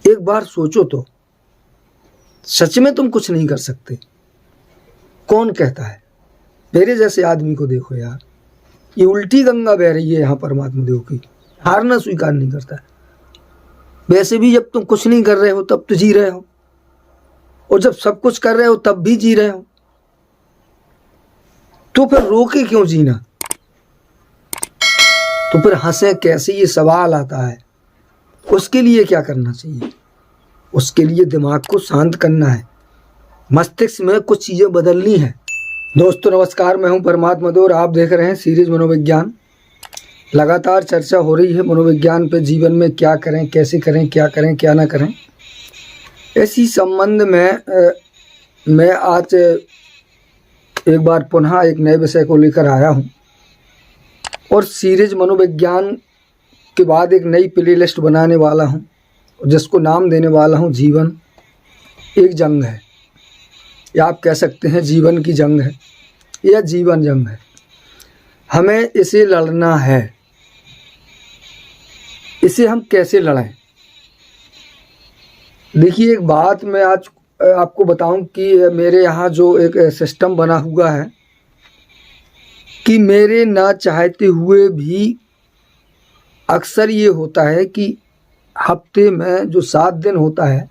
एक बार सोचो तो, सच में तुम कुछ नहीं कर सकते? कौन कहता है? मेरे जैसे आदमी को देखो यार, ये उल्टी गंगा बह रही है यहाँ परमात्मा देव की, हारना स्वीकार नहीं करता है। वैसे भी जब तुम कुछ नहीं कर रहे हो तब तो जी रहे हो, और जब सब कुछ कर रहे हो तब भी जी रहे हो, तो फिर रोके क्यों जीना? तो फिर हंसे कैसे, ये सवाल आता है। उसके लिए क्या करना चाहिए? उसके लिए दिमाग को शांत करना है, मस्तिष्क में कुछ चीज़ें बदलनी है। दोस्तों नमस्कार, मैं हूं परमात्मा देव और आप देख रहे हैं सीरीज मनोविज्ञान। लगातार चर्चा हो रही है मनोविज्ञान पे, जीवन में क्या करें, कैसे करें, क्या करें, क्या ना करें। इसी संबंध में मैं आज एक बार पुनः एक नए विषय को लेकर आया हूं, और सीरीज मनोविज्ञान के बाद एक नई प्लेलिस्ट बनाने वाला हूं, जिसको नाम देने वाला हूं जीवन एक जंग है, या आप कह सकते हैं जीवन की जंग है, या जीवन जंग है। हमें इसे लड़ना है। इसे हम कैसे लड़ें? देखिए, एक बात मैं आज आपको बताऊं कि मेरे यहाँ जो एक सिस्टम बना हुआ है कि मेरे ना चाहते हुए भी अक्सर ये होता है कि हफ्ते में जो 7 दिन होता है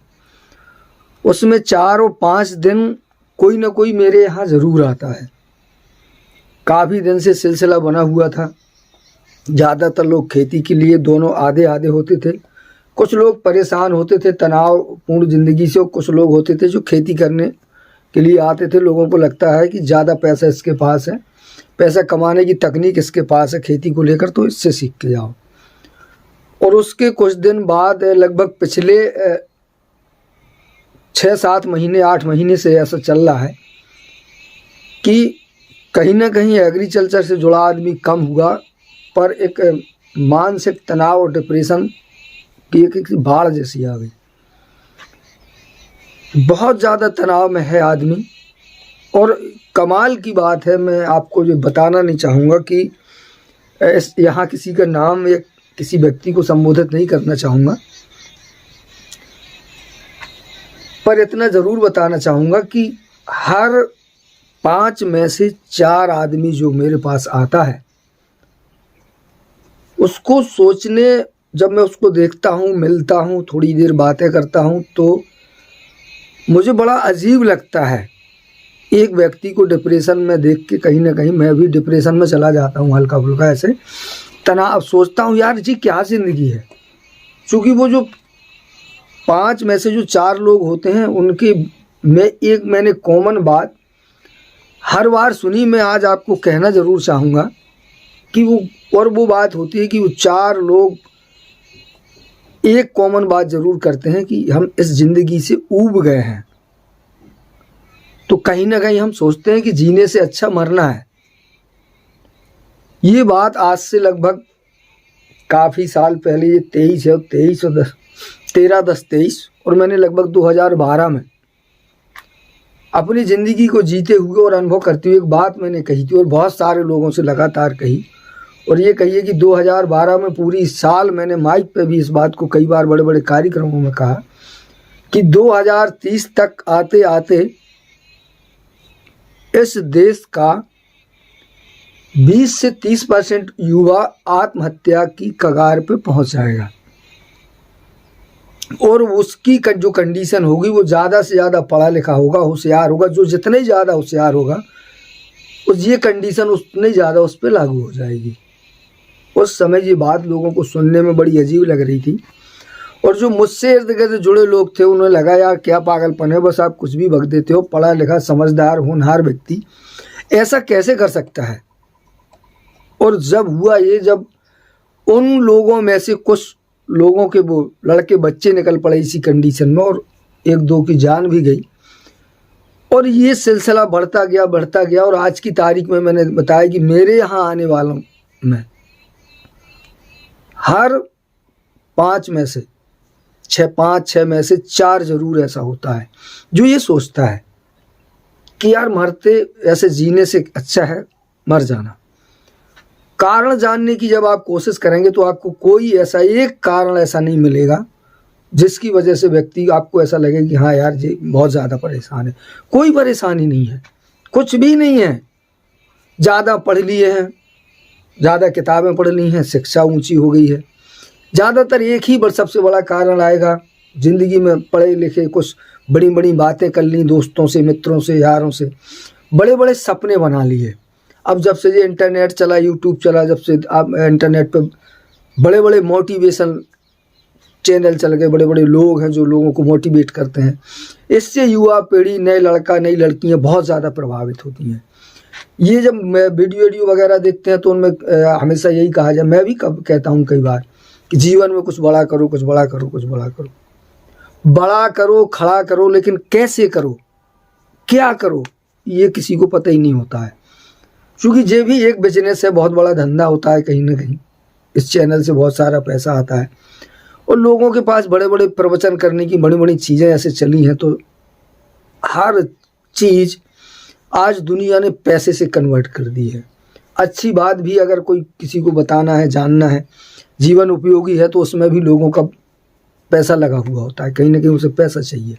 उसमें 4 और 5 दिन कोई ना कोई मेरे यहाँ ज़रूर आता है। काफ़ी दिन से सिलसिला बना हुआ था। ज़्यादातर लोग खेती के लिए, दोनों आधे आधे होते थे। कुछ लोग परेशान होते थे तनावपूर्ण ज़िंदगी से, और कुछ लोग होते थे जो खेती करने के लिए आते थे। लोगों को लगता है कि ज़्यादा पैसा इसके पास है, पैसा कमाने की तकनीक इसके पास है खेती को लेकर, तो इससे सीख के जाओ। और उसके कुछ दिन बाद, लगभग पिछले 6-7 महीने, 8 महीने से ऐसा चल रहा है कि कहीं ना कहीं एग्रीकल्चर से जुड़ा आदमी कम हुआ, पर एक मानसिक तनाव और डिप्रेशन की एक बाढ़ जैसी आ गई। बहुत ज़्यादा तनाव में है आदमी। और कमाल की बात है, मैं आपको ये बताना नहीं चाहूँगा कि यहाँ किसी का नाम या किसी व्यक्ति को संबोधित नहीं करना चाहूँगा, पर इतना ज़रूर बताना चाहूँगा कि हर 5 में से 4 आदमी जो मेरे पास आता है, उसको सोचने, जब मैं उसको देखता हूँ, मिलता हूँ, थोड़ी देर बातें करता हूँ, तो मुझे बड़ा अजीब लगता है। एक व्यक्ति को डिप्रेशन में देख के कहीं ना कहीं मैं भी डिप्रेशन में चला जाता हूँ, हल्का फुल्का ऐसे तनाव। सोचता हूँ यार जी क्या ज़िंदगी है। क्योंकि वो जो 5 में से जो 4 लोग होते हैं, उनके में एक मैंने कॉमन बात हर बार सुनी, मैं आज आपको कहना ज़रूर चाहूँगा कि वो बात होती है कि वो 4 लोग एक कॉमन बात ज़रूर करते हैं कि हम इस ज़िंदगी से ऊब गए हैं। तो कहीं ना कहीं हम सोचते हैं कि जीने से अच्छा मरना है। ये बात आज से लगभग काफ़ी साल पहले, ये 23 है, 23 और 13-10-23, और मैंने लगभग 2012 में अपनी ज़िंदगी को जीते हुए और अनुभव करते हुए एक बात मैंने कही थी, और बहुत सारे लोगों से लगातार कही। और ये कहिए कि 2012 में पूरी साल मैंने माइक पे भी इस बात को कई बार बड़े बड़े कार्यक्रमों में कहा कि 2030 तक आते आते इस देश का 20 से 30% युवा आत्महत्या की कगार पे पहुंच जाएगा। और उसकी जो कंडीशन होगी, वो ज़्यादा से ज़्यादा पढ़ा लिखा होगा, होशियार होगा। जो जितने ज़्यादा होशियार होगा, उस ये कंडीशन उतने ज़्यादा उस पर लागू हो जाएगी। उस समय ये बात लोगों को सुनने में बड़ी अजीब लग रही थी, और जो मुझसे इर्द गिर्द जुड़े लोग थे उन्हें लगा यार क्या पागलपन है, बस आप कुछ भी बक देते हो, पढ़ा लिखा समझदार होनहार व्यक्ति ऐसा कैसे कर सकता है। और जब हुआ ये, जब उन लोगों में से कुछ लोगों के वो लड़के बच्चे निकल पड़े इसी कंडीशन में, और 1-2 की जान भी gई, और ये सिलसिला बढ़ता गया। और आज की तारीख में मैंने बताया कि मेरे यहाँ आने वालों में हर 5 में से 6 में से 4 ज़रूर ऐसा होता है जो ये सोचता है कि यार मरते ऐसे जीने से अच्छा है मर जाना। कारण जानने की जब आप कोशिश करेंगे तो आपको कोई ऐसा एक कारण ऐसा नहीं मिलेगा जिसकी वजह से व्यक्ति आपको ऐसा लगे कि हाँ यार ये बहुत ज़्यादा परेशान है। कोई परेशानी नहीं है, कुछ भी नहीं है। ज़्यादा पढ़ लिए हैं, ज़्यादा किताबें पढ़ ली हैं, शिक्षा ऊंची हो गई है। ज़्यादातर एक ही सबसे बड़ा कारण आएगा, ज़िंदगी में पढ़े लिखे कुछ बड़ी बड़ी बातें कर ली, दोस्तों से, मित्रों से, यारों से, बड़े बड़े सपने बना लिए। अब जब से ये इंटरनेट चला, यूट्यूब चला, जब से आप इंटरनेट पे बड़े बड़े मोटिवेशन चैनल चल गए, बड़े बड़े लोग हैं जो लोगों को मोटिवेट करते हैं। इससे युवा पीढ़ी, नए लड़का नई लड़कियां बहुत ज़्यादा प्रभावित होती हैं। ये जब वीडियो वगैरह देखते हैं तो उनमें हमेशा यही कहा जाए, मैं भी कहता हूँ कई बार कि जीवन में कुछ बड़ा करो, कुछ बड़ा करो, कुछ बड़ा करो, बड़ा करो, खड़ा करो, लेकिन कैसे करो, क्या करो, ये किसी को पता ही नहीं होता है। क्योंकि ये भी एक बिजनेस है, बहुत बड़ा धंधा होता है कहीं ना कहीं। इस चैनल से बहुत सारा पैसा आता है और लोगों के पास बड़े बड़े प्रवचन करने की बड़ी बड़ी चीज़ें ऐसे चली हैं। तो हर चीज़ आज दुनिया ने पैसे से कन्वर्ट कर दी है। अच्छी बात भी अगर कोई किसी को बताना है, जानना है, जीवन उपयोगी है, तो उसमें भी लोगों का पैसा लगा हुआ होता है, कहीं ना कहीं उसे पैसा चाहिए।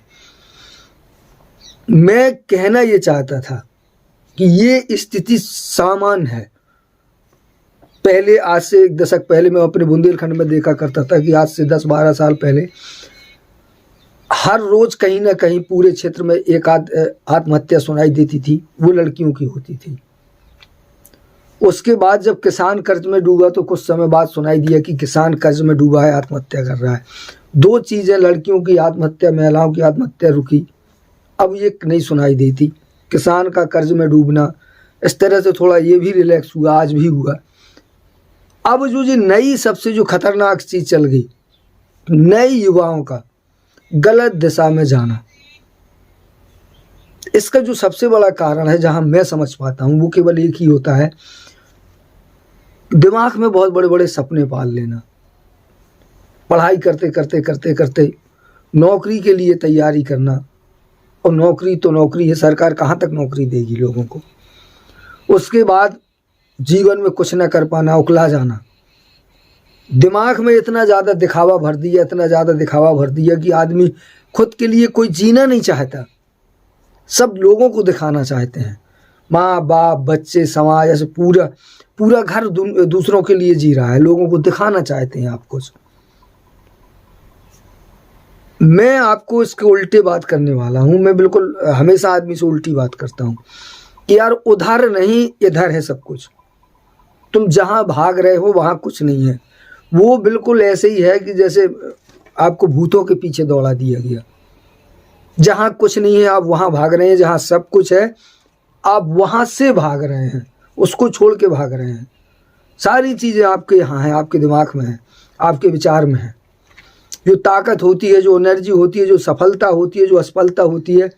मैं कहना ये चाहता था कि ये स्थिति सामान्य है। पहले, आज से एक दशक पहले मैं अपने बुंदेलखंड में देखा करता था कि आज से 10-12 साल पहले हर रोज कहीं ना कहीं पूरे क्षेत्र में एक आत्महत्या सुनाई देती थी, वो लड़कियों की होती थी। उसके बाद जब किसान कर्ज में डूबा तो कुछ समय बाद सुनाई दिया कि किसान कर्ज में डूबा है, आत्महत्या कर रहा है। दो चीज़ें, लड़कियों की आत्महत्या, महिलाओं की आत्महत्या रुकी। अब ये नहीं सुनाई देती, किसान का कर्ज में डूबना। इस तरह से थोड़ा ये भी रिलैक्स हुआ, आज भी हुआ। अब जो ये नई सबसे जो खतरनाक चीज़ चल गई, नए युवाओं का गलत दिशा में जाना, इसका जो सबसे बड़ा कारण है, जहां मैं समझ पाता हूं, वो केवल एक ही होता है, दिमाग में बहुत बड़े बड़े सपने पाल लेना। पढ़ाई करते करते करते करते नौकरी के लिए तैयारी करना, और नौकरी तो नौकरी है, सरकार कहाँ तक नौकरी देगी लोगों को। उसके बाद जीवन में कुछ न कर पाना, उकला जाना। दिमाग में इतना ज़्यादा दिखावा भर दिया, इतना ज़्यादा दिखावा भर दिया कि आदमी खुद के लिए कोई जीना नहीं चाहता, सब लोगों को दिखाना चाहते हैं। माँ बाप, बच्चे, समाज, ऐसे पूरा पूरा घर दूसरों के लिए जी रहा है, लोगों को दिखाना चाहते हैं आप कुछ। मैं आपको इसके उल्टे बात करने वाला हूँ। मैं बिल्कुल हमेशा आदमी से उल्टी बात करता हूँ कि यार उधर नहीं, इधर है सब कुछ। तुम जहाँ भाग रहे हो वहाँ कुछ नहीं है। वो बिल्कुल ऐसे ही है कि जैसे आपको भूतों के पीछे दौड़ा दिया गया। जहाँ कुछ नहीं है आप वहाँ भाग रहे हैं, जहाँ सब कुछ है आप वहाँ से भाग रहे हैं, उसको छोड़ के भाग रहे हैं। सारी चीज़ें आपके यहाँ हैं, आपके दिमाग में है, आपके विचार में है। जो ताकत होती है, जो एनर्जी होती है, जो सफलता होती है, जो असफलता होती है,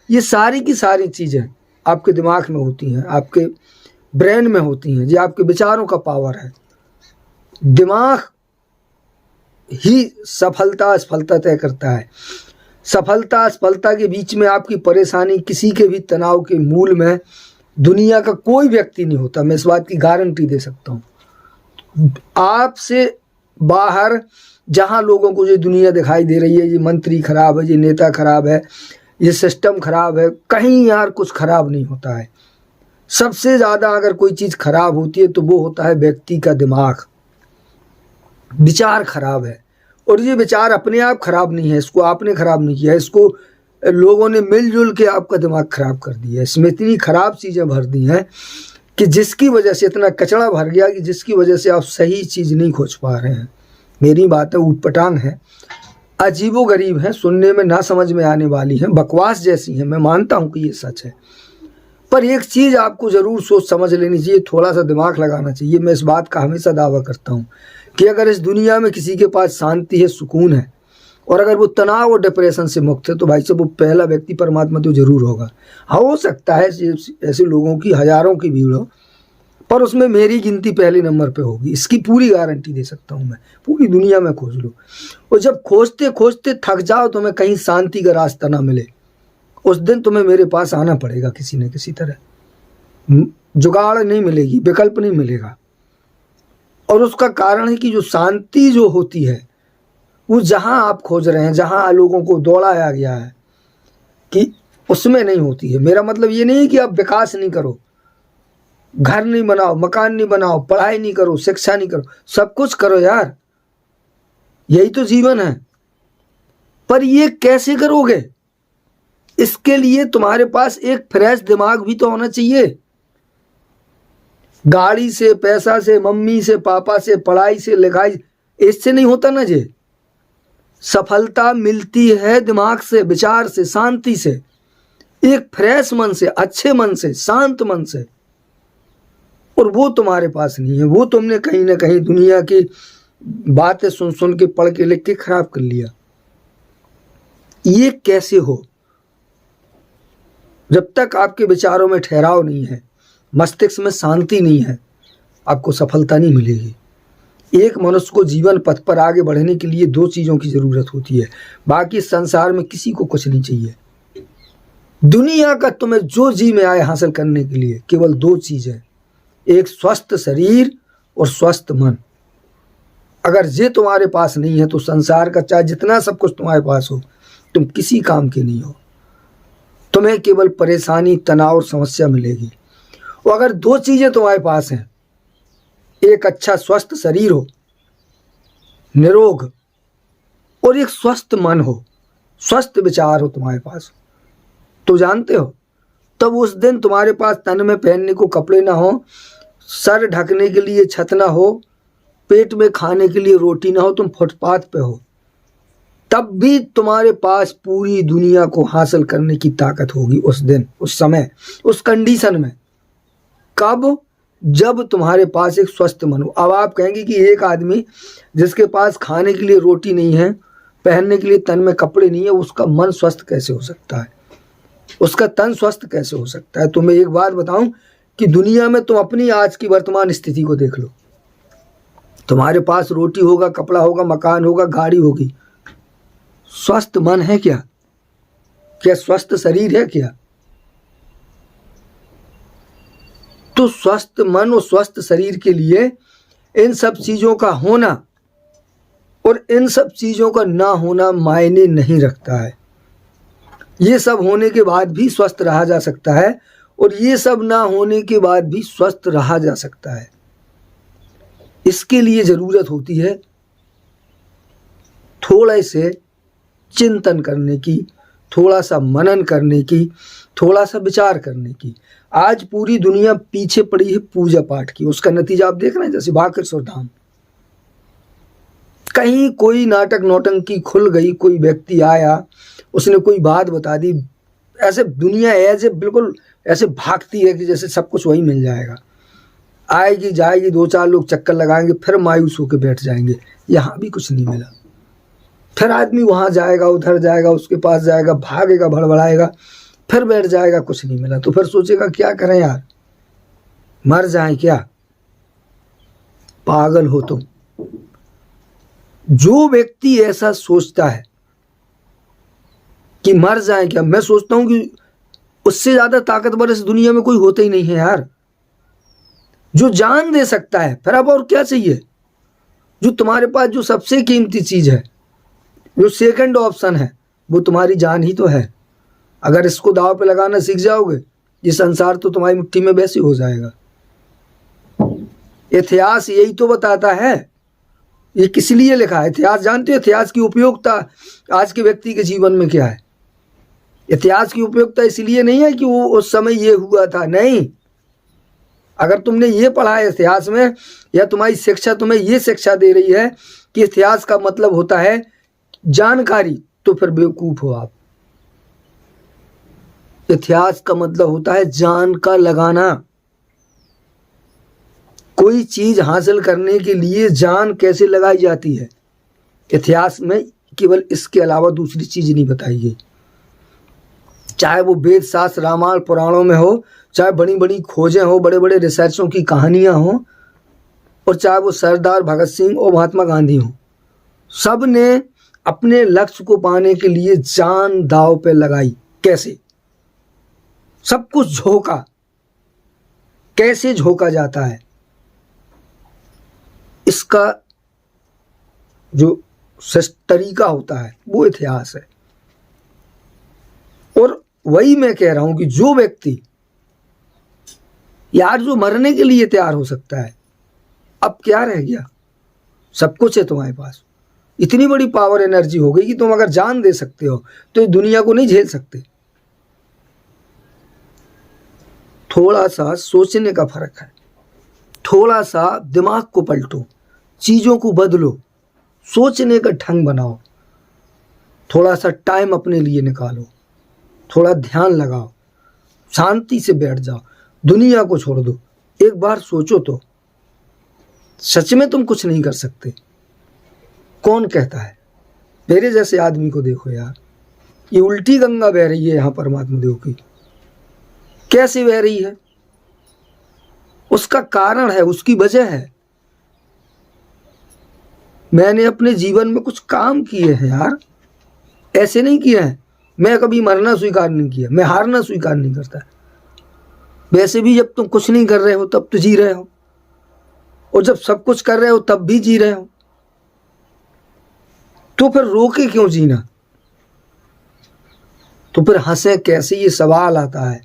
ये सारी की सारी चीज़ें आपके दिमाग में होती हैं, आपके ब्रेन में होती हैं। ये आपके विचारों का पावर है। दिमाग ही सफलता असफलता तय करता है। सफलता असफलता के बीच में आपकी परेशानी, किसी के भी तनाव के मूल में दुनिया का कोई व्यक्ति नहीं होता। मैं इस बात की गारंटी दे सकता हूँ। आपसे बाहर जहाँ लोगों को ये दुनिया दिखाई दे रही है, ये मंत्री खराब है, ये नेता खराब है, ये सिस्टम खराब है, कहीं यार कुछ खराब नहीं होता है। सबसे ज़्यादा अगर कोई चीज़ खराब होती है तो वो होता है व्यक्ति का दिमाग। विचार खराब है, और ये विचार अपने आप खराब नहीं है, इसको आपने खराब नहीं किया, इसको लोगों ने मिलजुल के आपका दिमाग खराब कर दिया है। इसमें इतनी खराब चीज़ें भर दी हैं कि जिसकी वजह से इतना कचरा भर गया कि जिसकी वजह से आप सही चीज़ नहीं खोज पा रहे हैं। मेरी बातें ऊटपटांग हैं, अजीबोगरीब हैं, सुनने में ना समझ में आने वाली हैं, बकवास जैसी हैं। मैं मानता हूँ कि ये सच है, पर एक चीज़ आपको ज़रूर सोच समझ लेनी चाहिए, थोड़ा सा दिमाग लगाना चाहिए। मैं इस बात का हमेशा दावा करता हूँ कि अगर इस दुनिया में किसी के पास शांति है, सुकून है, और अगर वो तनाव और डिप्रेशन से मुक्त है, तो भाई साहब वो पहला व्यक्ति परमात्मा तो ज़रूर होगा। हो सकता है ऐसे लोगों की हज़ारों की भीड़ हो, पर उसमें मेरी गिनती पहले नंबर पे होगी, इसकी पूरी गारंटी दे सकता हूँ मैं। पूरी दुनिया में खोज लो, और जब खोजते खोजते थक जाओ, तुम्हें कहीं शांति का रास्ता ना मिले, उस दिन तुम्हें मेरे पास आना पड़ेगा किसी न किसी तरह। जुगाड़ नहीं मिलेगी, विकल्प नहीं मिलेगा। और उसका कारण है कि जो शांति जो होती है वो जहां आप खोज रहे हैं, जहां लोगों को दौड़ाया गया है कि उसमें नहीं होती है। मेरा मतलब ये नहीं कि आप विकास नहीं करो, घर नहीं बनाओ, मकान नहीं बनाओ, पढ़ाई नहीं करो, शिक्षा नहीं करो, सब कुछ करो यार, यही तो जीवन है। पर ये कैसे करोगे? इसके लिए तुम्हारे पास एक फ्रेश दिमाग भी तो होना चाहिए। गाड़ी से, पैसा से, मम्मी से, पापा से, पढ़ाई से, लिखाई, इससे नहीं होता ना जी। सफलता मिलती है दिमाग से, विचार से, शांति से, एक फ्रेश मन से, अच्छे मन से, शांत मन से। और वो तुम्हारे पास नहीं है। वो तुमने कहीं ना कहीं दुनिया की बातें सुन सुन के, पढ़ के, लिख के खराब कर लिया। ये कैसे हो? जब तक आपके विचारों में ठहराव नहीं है, मस्तिष्क में शांति नहीं है, आपको सफलता नहीं मिलेगी। एक मनुष्य को जीवन पथ पर आगे बढ़ने के लिए 2 चीज़ों की ज़रूरत होती है, बाकी संसार में किसी को कुछ नहीं चाहिए। दुनिया का तुम्हें जो जी में आए हासिल करने के लिए केवल 2 चीज़ है, एक स्वस्थ शरीर और स्वस्थ मन। अगर ये तुम्हारे पास नहीं है तो संसार का चाहे जितना सब कुछ तुम्हारे पास हो, तुम किसी काम के नहीं हो। तुम्हें केवल परेशानी, तनाव और समस्या मिलेगी। और अगर 2 चीज़ें तुम्हारे पास हैं, एक अच्छा स्वस्थ शरीर हो, निरोग, और एक स्वस्थ मन हो, स्वस्थ विचार हो तुम्हारे पास, तो जानते हो तब उस दिन तुम्हारे पास तन में पहनने को कपड़े ना हो, सर ढकने के लिए छत ना हो, पेट में खाने के लिए रोटी ना हो, तुम फुटपाथ पे हो, तब भी तुम्हारे पास पूरी दुनिया को हासिल करने की ताकत होगी उस दिन, उस समय, उस कंडीशन में। कब? जब तुम्हारे पास एक स्वस्थ मन हो। अब आप कहेंगे कि एक आदमी जिसके पास खाने के लिए रोटी नहीं है, पहनने के लिए तन में कपड़े नहीं है, उसका मन स्वस्थ कैसे हो सकता है, उसका तन स्वस्थ कैसे हो सकता है? तो मैं एक बात बताऊं कि दुनिया में तुम अपनी आज की वर्तमान स्थिति को देख लो। तुम्हारे पास रोटी होगा, कपड़ा होगा, मकान होगा, गाड़ी होगी, स्वस्थ मन है क्या? क्या स्वस्थ शरीर है क्या? तो स्वस्थ मन और स्वस्थ शरीर के लिए इन सब चीजों का होना और इन सब चीजों का ना होना मायने नहीं रखता है। ये सब होने के बाद भी स्वस्थ रहा जा सकता है और ये सब ना होने के बाद भी स्वस्थ रहा जा सकता है। इसके लिए जरूरत होती है थोड़े से चिंतन करने की, थोड़ा सा मनन करने की, थोड़ा सा विचार करने की। आज पूरी दुनिया पीछे पड़ी है पूजा पाठ की, उसका नतीजा आप देख रहे हैं। जैसे बाकेश्वर धाम, कहीं कोई नाटक नौटंकी खुल गई, कोई व्यक्ति आया, उसने कोई बात बता दी, ऐसे दुनिया ऐसे बिल्कुल ऐसे भागती है कि जैसे सब कुछ वही मिल जाएगा। आएगी जाएगी, 2-4 लोग चक्कर लगाएंगे, फिर मायूस होकर बैठ जाएंगे, यहाँ भी कुछ नहीं मिला। फिर आदमी वहाँ जाएगा, उधर जाएगा, उसके पास जाएगा, भागेगा, भड़बड़ाएगा, फिर बैठ जाएगा, कुछ नहीं मिला। तो फिर सोचेगा क्या करें यार, मर जाएं क्या? पागल हो तुम। जो व्यक्ति ऐसा सोचता है कि मर जाएं क्या, मैं सोचता हूं कि उससे ज्यादा ताकतवर इस दुनिया में कोई होता ही नहीं है यार, जो जान दे सकता है। फिर अब और क्या चाहिए? जो तुम्हारे पास जो सबसे कीमती चीज है, जो सेकंड ऑप्शन है, वो तुम्हारी जान ही तो है। अगर इसको दांव पे लगाना सीख जाओगे, ये संसार तो तुम्हारी मुट्ठी में वैसे हो जाएगा। इतिहास यही तो बताता है। ये किस लिए लिखा है इतिहास? जानते हो इतिहास की उपयोगिता आज के व्यक्ति के जीवन में क्या है? इतिहास की उपयोगिता इसलिए नहीं है कि वो उस समय ये हुआ था, नहीं। अगर तुमने ये पढ़ा है इतिहास में, या तुम्हारी शिक्षा तुम्हें ये शिक्षा दे रही है कि इतिहास का मतलब होता है जानकारी, तो फिर बेवकूफ हो आप। इतिहास का मतलब होता है जान का लगाना। कोई चीज हासिल करने के लिए जान कैसे लगाई जाती है, इतिहास में केवल इसके अलावा दूसरी चीज नहीं बताई गई। चाहे वो वेद शास्त्र, रामायण, पुराणों में हो, चाहे बड़ी बड़ी खोजें हो, बड़े बड़े रिसर्चों की कहानियां हो, और चाहे वो सरदार भगत सिंह और महात्मा गांधी हो, सब ने अपने लक्ष्य को पाने के लिए जान दांव पे लगाई। कैसे? सब कुछ झोंका। कैसे झोंका जाता है, इसका जो तरीका होता है, वो इतिहास है। और वही मैं कह रहा हूं कि जो व्यक्ति यार जो मरने के लिए तैयार हो सकता है, अब क्या रह गया? सब कुछ है तुम्हारे पास, इतनी बड़ी पावर एनर्जी हो गई कि तुम अगर जान दे सकते हो तो इस दुनिया को नहीं झेल सकते। थोड़ा सा सोचने का फर्क है, थोड़ा सा दिमाग को पलटो, चीजों को बदलो, सोचने का ढंग बनाओ, थोड़ा सा टाइम अपने लिए निकालो, थोड़ा ध्यान लगाओ, शांति से बैठ जाओ, दुनिया को छोड़ दो। एक बार सोचो तो, सच में तुम कुछ नहीं कर सकते। कौन कहता है? मेरे जैसे आदमी को देखो यार, ये उल्टी गंगा बह रही है यहाँ परमात्मा देव की। कैसे बह रही है? उसका कारण है, उसकी वजह है। मैंने अपने जीवन में कुछ काम किए हैं यार, ऐसे नहीं किए हैं। मैं कभी मरना स्वीकार नहीं किया, मैं हारना स्वीकार नहीं करता। वैसे भी जब तुम कुछ नहीं कर रहे हो तब तो जी रहे हो, और जब सब कुछ कर रहे हो तब भी जी रहे हो, तो फिर रोके क्यों जीना? तो फिर हंसे कैसे, ये सवाल आता है।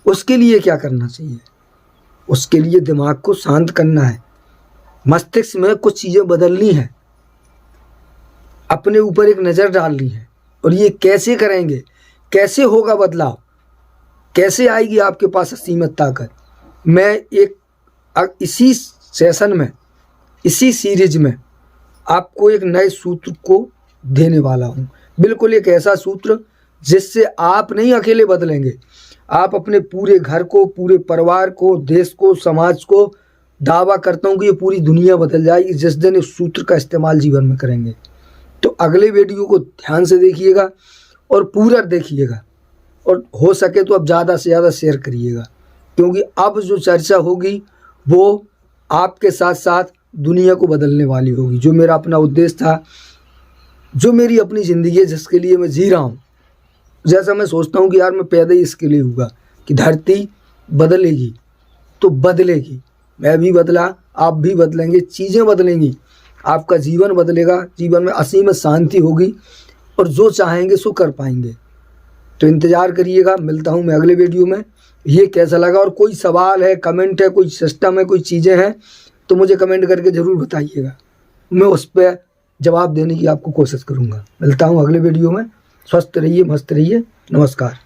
उसके लिए क्या करना चाहिए? उसके लिए दिमाग को शांत करना है, मस्तिष्क में कुछ चीजें बदलनी है, अपने ऊपर एक नजर डालनी है। और ये कैसे करेंगे? कैसे होगा बदलाव? कैसे आएगी आपके पास असीमित ताकत? मैं इसी सेशन में, इसी सीरीज में आपको एक नए सूत्र को देने वाला हूं। बिल्कुल एक ऐसा सूत्र जिससे आप नहीं अकेले बदलेंगे, आप अपने पूरे घर को, पूरे परिवार को, देश को, समाज को, दावा करता हूं कि ये पूरी दुनिया बदल जाएगी जिस दिन इस सूत्र का इस्तेमाल जीवन में करेंगे। तो अगले वीडियो को ध्यान से देखिएगा और पूरा देखिएगा, और हो सके तो अब ज़्यादा से ज़्यादा शेयर करिएगा, क्योंकि अब जो चर्चा होगी वो आपके साथ साथ दुनिया को बदलने वाली होगी। जो मेरा अपना उद्देश्य था, जो मेरी अपनी ज़िंदगी है, जिसके लिए मैं जी रहा हूँ, जैसा मैं सोचता हूँ कि यार मैं पैदा ही इसके लिए हुआ कि धरती बदलेगी, तो बदलेगी। मैं भी बदला, आप भी बदलेंगे, चीज़ें बदलेंगी, आपका जीवन बदलेगा, जीवन में असीम शांति होगी, और जो चाहेंगे सो कर पाएंगे। तो इंतज़ार करिएगा, मिलता हूँ मैं अगले वीडियो में। ये कैसा लगा, और कोई सवाल है, कमेंट है, कोई सिस्टम है, कोई चीज़ें हैं, तो मुझे कमेंट करके ज़रूर बताइएगा, मैं उस पर जवाब देने की आपको कोशिश करूँगा। मिलता हूँ अगले वीडियो में। स्वस्थ रहिए, मस्त रहिए, नमस्कार।